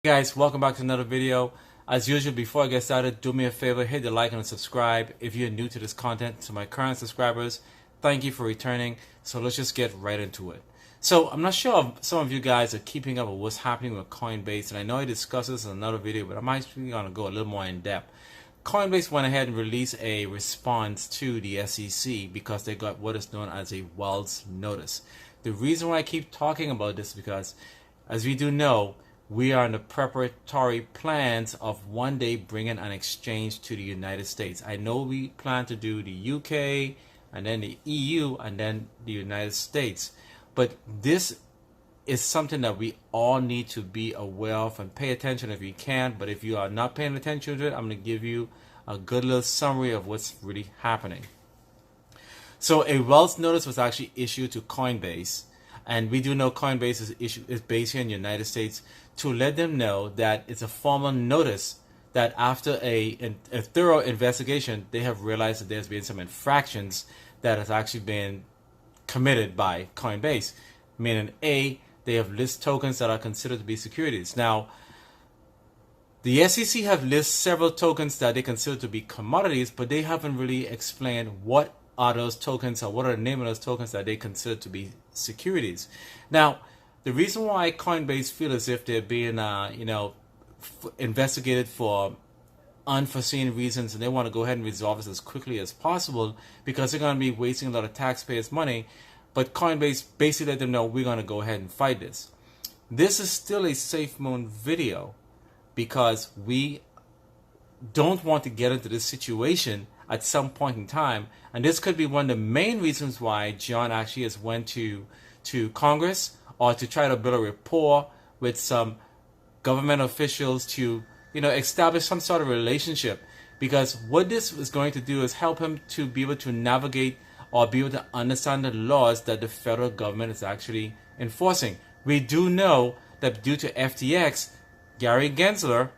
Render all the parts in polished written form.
Hey guys, welcome back to another video. As usual, before I get started, do me a favor, hit the like and subscribe. If you're new to this content, to my current subscribers, thank you for returning. So let's just get right into it. So I'm not sure if some of you guys are keeping up with what's happening with Coinbase, and I know I discussed this in another video, but I'm actually going to go a little more in depth. Coinbase went ahead and released a response to the SEC because they got what is known as a Wells notice. The reason why I keep talking about this is because, as we do know, we are in the preparatory plans of one day bringing an exchange to the United States. I know we plan to do the UK and then the EU and then the United States. But this is something that we all need to be aware of and pay attention if you can. But if you are not paying attention to it, I'm going to give you a good little summary of what's really happening. So a Wells notice was actually issued to Coinbase. And we do know Coinbase is based here in the United States, to let them know that it's a formal notice that after a thorough investigation, they have realized that there's been some infractions that has actually been committed by Coinbase. Meaning, A, they have listed tokens that are considered to be securities. Now, the SEC have listed several tokens that they consider to be commodities, but they haven't really explained what are those tokens or what are the name of those tokens that they consider to be securities. Now, the reason why Coinbase feel as if they're being investigated for unforeseen reasons, and they want to go ahead and resolve this as quickly as possible because they're going to be wasting a lot of taxpayers' money. But Coinbase basically let them know, we're going to go ahead and fight this. This is still a Safemoon video because we don't want to get into this situation at some point in time, and this could be one of the main reasons why John actually has went to Congress, or to try to build a rapport with some government officials to establish some sort of relationship. Because what this is going to do is help him to be able to navigate or be able to understand the laws that the federal government is actually enforcing. We do know that due to FTX, Gary Gensler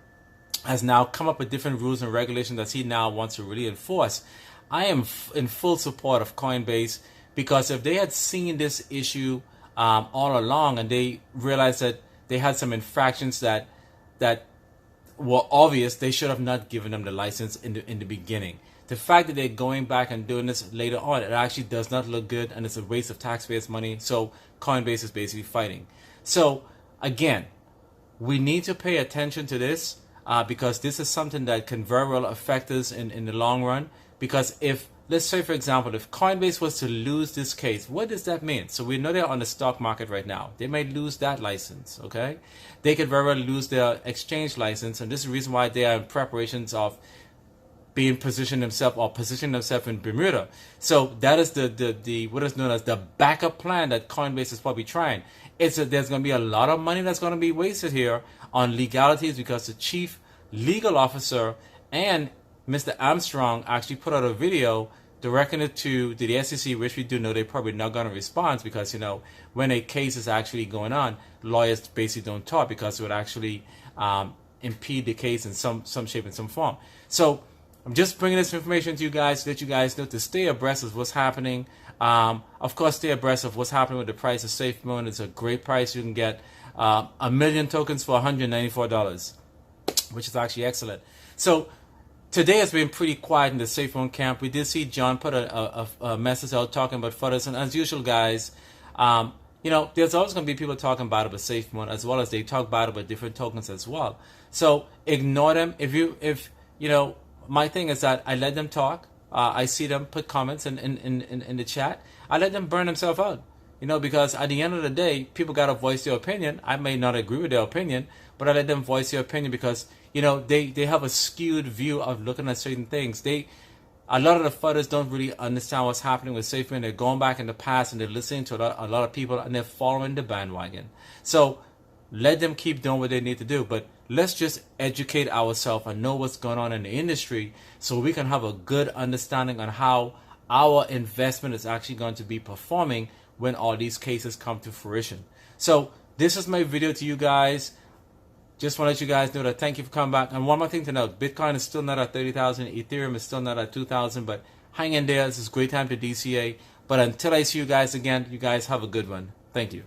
has now come up with different rules and regulations that he now wants to really enforce. I am in full support of Coinbase, because if they had seen this issue all along and they realized that they had some infractions that were obvious, they should have not given them the license in the beginning. The fact that they're going back and doing this later on, it actually does not look good, and it's a waste of taxpayers' money. So Coinbase is basically fighting. So again, we need to pay attention to this. Because this is something that can very well affect us in the long run. Because if, let's say for example, if Coinbase was to lose this case, what does that mean? So we know they're on the stock market right now. They may lose that license, okay? They could very well lose their exchange license, and this is the reason why they are in preparations of being positioning themselves in Bermuda. So that is the what is known as the backup plan that Coinbase is probably trying. There's going to be a lot of money that's going to be wasted here on legalities, because the chief legal officer and Mr. Armstrong actually put out a video directing it to the SEC, which we do know they're probably not going to respond, because when a case is actually going on, lawyers basically don't talk, because it would actually impede the case in some shape and some form. So I'm just bringing this information to you guys to let you guys know to stay abreast of what's happening. Of course, stay abreast of what's happening with the price of Safemoon. It's a great price. You can get 1 million tokens for $194, which is actually excellent. So today has been pretty quiet in the Safemoon camp. We did see John put a message out talking about FUDs, and as usual, guys, there's always going to be people talking bad about Safemoon, as well as they talk bad about different tokens as well. So ignore them. My thing is that I let them talk. I see them put comments in the chat. I let them burn themselves out. Because at the end of the day, people got to voice their opinion. I may not agree with their opinion, but I let them voice their opinion because, they have a skewed view of looking at certain things. A lot of the FUDs don't really understand what's happening with Safemoon. They're going back in the past and they're listening to a lot of people, and they're following the bandwagon. So let them keep doing what they need to do. But let's just educate ourselves and know what's going on in the industry, so we can have a good understanding on how our investment is actually going to be performing when all these cases come to fruition. So this is my video to you guys. Just want to let you guys know that thank you for coming back. And one more thing to note, Bitcoin is still not at 30,000. Ethereum is still not at 2,000. But hang in there. This is a great time to DCA. But until I see you guys again, you guys have a good one. Thank you.